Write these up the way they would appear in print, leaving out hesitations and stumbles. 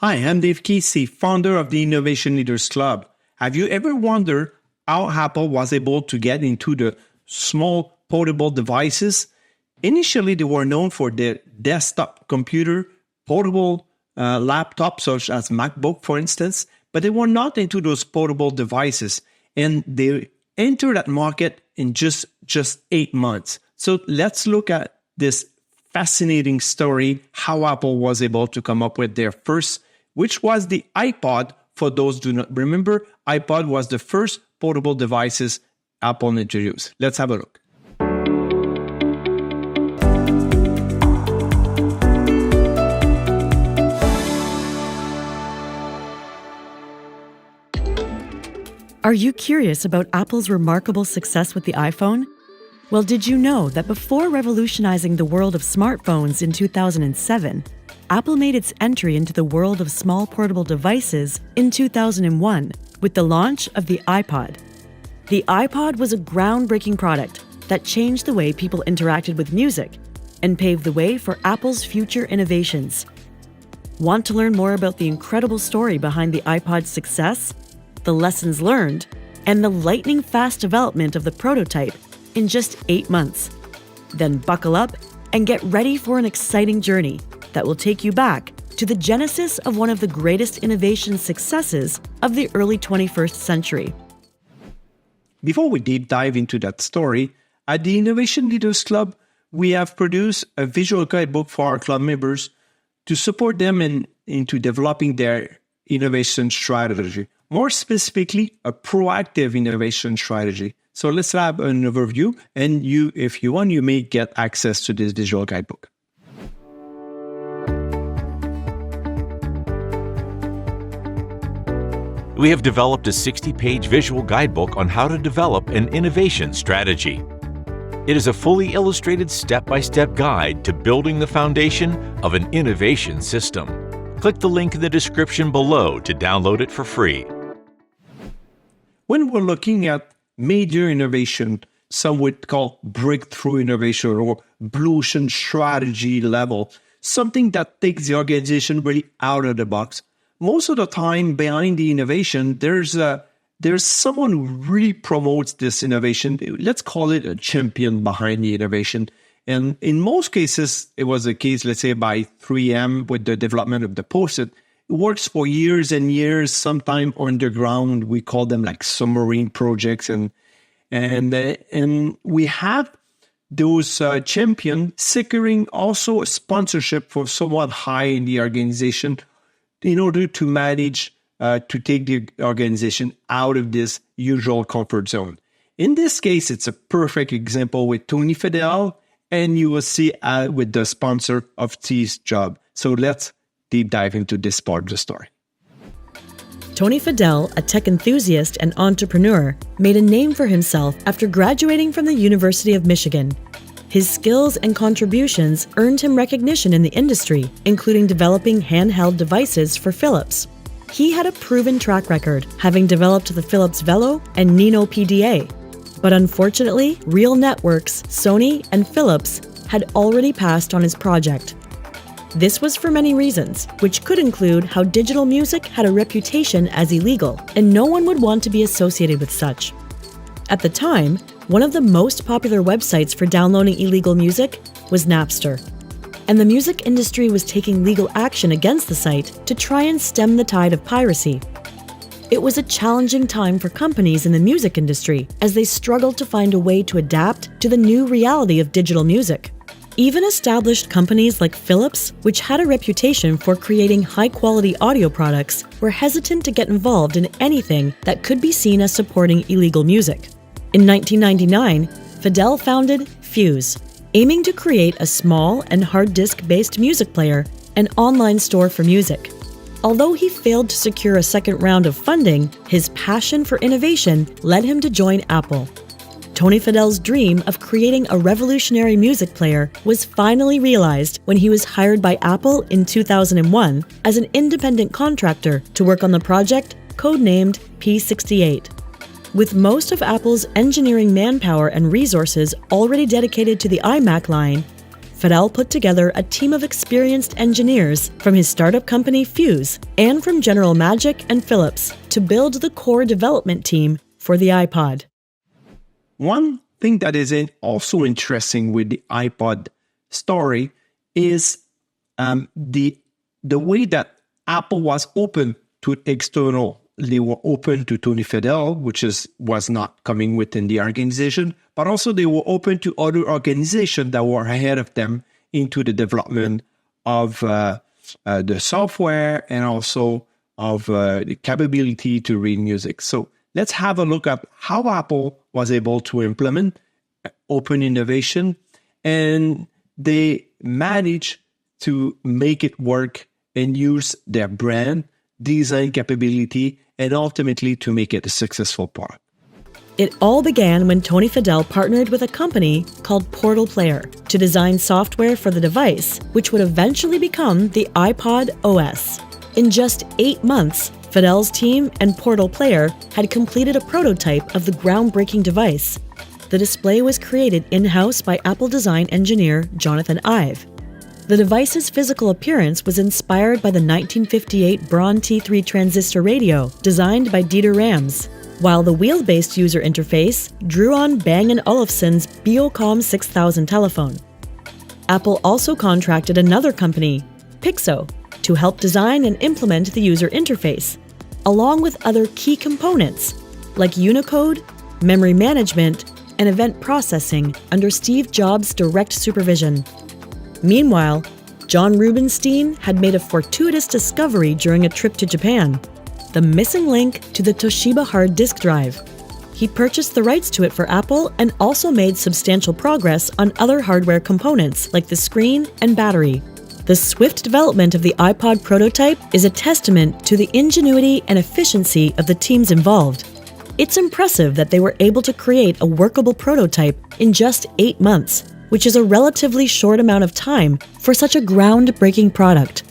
Hi, I'm Dave Casey, founder of the Innovation Leaders Club. Have you ever wondered how Apple was able to get into the small portable devices? Initially, they were known for their desktop computer, portable laptops such as MacBook, for instance, but they were not into those portable devices. And they entered that market in just 8 months. So let's look at this fascinating story, how Apple was able to come up with their first, which was the iPod. For those who do not remember, iPod was the first portable devices Apple introduced. Let's have a look. Are you curious about Apple's remarkable success with the iPhone? Well, did you know that before revolutionizing the world of smartphones in 2007, Apple made its entry into the world of small portable devices in 2001 with the launch of the iPod. The iPod was a groundbreaking product that changed the way people interacted with music and paved the way for Apple's future innovations. Want to learn more about the incredible story behind the iPod's success, the lessons learned, and the lightning-fast development of the prototype in just 8 months? Then buckle up and get ready for an exciting journey that will take you back to the genesis of one of the greatest innovation successes of the early 21st century. Before we deep dive into that story, at the Innovation Leaders Club, we have produced a visual guidebook for our club members to support them into developing their innovation strategy. More specifically, a proactive innovation strategy. So let's have an overview, and if you want, you may get access to this visual guidebook. We have developed a 60-page visual guidebook on how to develop an innovation strategy. It is a fully illustrated step-by-step guide to building the foundation of an innovation system. Click the link in the description below to download it for free. When we're looking at major innovation, some would call breakthrough innovation or blue ocean strategy level, something that takes the organization really out of the box. Most of the time behind the innovation, there's someone who really promotes this innovation. Let's call it a champion behind the innovation. And in most cases, it was the case, let's say, by 3M with the development of the Post-it. It works for years and years, sometime underground. We call them like submarine projects. And we have those champions securing also a sponsorship for somewhat high in the organization in order to manage to take the organization out of this usual comfort zone. In this case, it's a perfect example with Tony Fadell, and you will see with the sponsor of T's job. So let's deep dive into this part of the story. Tony Fadell, a tech enthusiast and entrepreneur, made a name for himself after graduating from the University of Michigan. His skills and contributions earned him recognition in the industry, including developing handheld devices for Philips. He had a proven track record, having developed the Philips Velo and Nino PDA. But unfortunately, Real Networks, Sony, and Philips had already passed on his project. This was for many reasons, which could include how digital music had a reputation as illegal, and no one would want to be associated with such. At the time, one of the most popular websites for downloading illegal music was Napster, and the music industry was taking legal action against the site to try and stem the tide of piracy. It was a challenging time for companies in the music industry as they struggled to find a way to adapt to the new reality of digital music. Even established companies like Philips, which had a reputation for creating high-quality audio products, were hesitant to get involved in anything that could be seen as supporting illegal music. In 1999, Fadell founded Fuse, aiming to create a small and hard disk-based music player and online store for music. Although he failed to secure a second round of funding, his passion for innovation led him to join Apple. Tony Fadell's dream of creating a revolutionary music player was finally realized when he was hired by Apple in 2001 as an independent contractor to work on the project codenamed P68. With most of Apple's engineering manpower and resources already dedicated to the iMac line, Fadell put together a team of experienced engineers from his startup company Fuse and from General Magic and Philips to build the core development team for the iPod. One thing that is also interesting with the iPod story is the way that Apple was open to external. They were open to Tony Fadell, which was not coming within the organization, but also they were open to other organizations that were ahead of them into the development of the software and also of the capability to read music. So let's have a look at how Apple was able to implement open innovation, and they managed to make it work and use their brand, design capability, and ultimately to make it a successful product. It all began when Tony Fadell partnered with a company called PortalPlayer to design software for the device, which would eventually become the iPod OS. In just 8 months, Fadell's team and PortalPlayer had completed a prototype of the groundbreaking device. The display was created in-house by Apple design engineer Jonathan Ive. The device's physical appearance was inspired by the 1958 Braun T3 transistor radio designed by Dieter Rams, while the wheel-based user interface drew on Bang & Olufsen's Biocom 6000 telephone. Apple also contracted another company, Pixo, to help design and implement the user interface, along with other key components like Unicode, memory management, and event processing under Steve Jobs' direct supervision. Meanwhile, John Rubinstein had made a fortuitous discovery during a trip to Japan: the missing link to the Toshiba hard disk drive. He purchased the rights to it for Apple and also made substantial progress on other hardware components like the screen and battery. The swift development of the iPod prototype is a testament to the ingenuity and efficiency of the teams involved. It's impressive that they were able to create a workable prototype in just 8 months, which is a relatively short amount of time for such a groundbreaking product.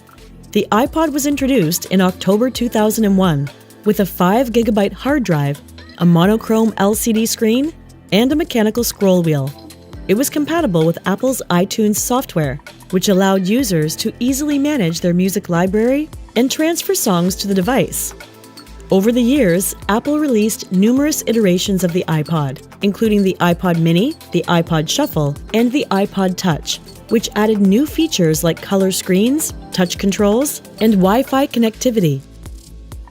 The iPod was introduced in October 2001 with a 5 GB hard drive, a monochrome LCD screen, and a mechanical scroll wheel. It was compatible with Apple's iTunes software, which allowed users to easily manage their music library and transfer songs to the device. Over the years, Apple released numerous iterations of the iPod, including the iPod mini, the iPod Shuffle, and the iPod Touch, which added new features like color screens, touch controls, and Wi-Fi connectivity.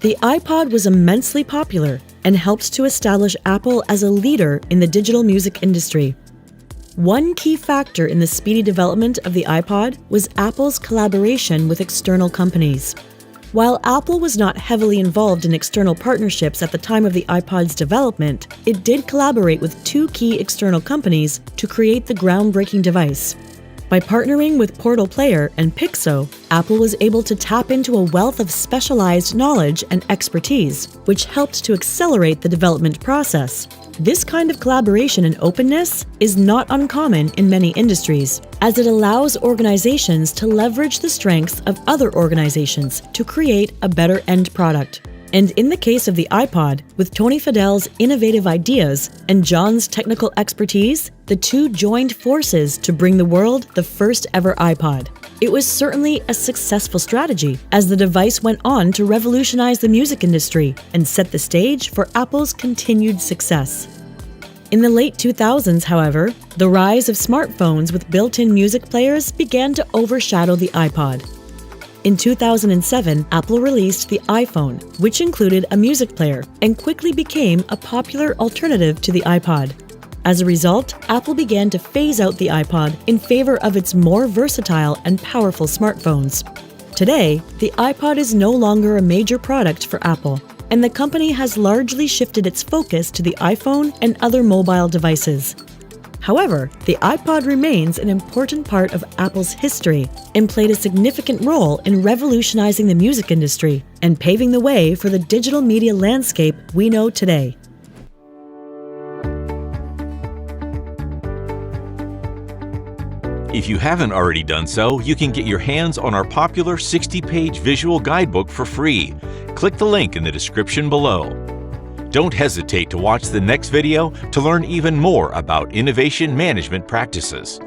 The iPod was immensely popular and helped to establish Apple as a leader in the digital music industry. One key factor in the speedy development of the iPod was Apple's collaboration with external companies. While Apple was not heavily involved in external partnerships at the time of the iPod's development, it did collaborate with 2 key external companies to create the groundbreaking device. By partnering with PortalPlayer and Pixo, Apple was able to tap into a wealth of specialized knowledge and expertise, which helped to accelerate the development process. This kind of collaboration and openness is not uncommon in many industries, as it allows organizations to leverage the strengths of other organizations to create a better end product. And in the case of the iPod, with Tony Fadell's innovative ideas and John's technical expertise, the two joined forces to bring the world the first ever iPod. It was certainly a successful strategy, as the device went on to revolutionize the music industry and set the stage for Apple's continued success. In the late 2000s, however, the rise of smartphones with built-in music players began to overshadow the iPod. In 2007, Apple released the iPhone, which included a music player and quickly became a popular alternative to the iPod. As a result, Apple began to phase out the iPod in favor of its more versatile and powerful smartphones. Today, the iPod is no longer a major product for Apple, and the company has largely shifted its focus to the iPhone and other mobile devices. However, the iPod remains an important part of Apple's history and played a significant role in revolutionizing the music industry and paving the way for the digital media landscape we know today. If you haven't already done so, you can get your hands on our popular 60-page visual guidebook for free. Click the link in the description below. Don't hesitate to watch the next video to learn even more about innovation management practices.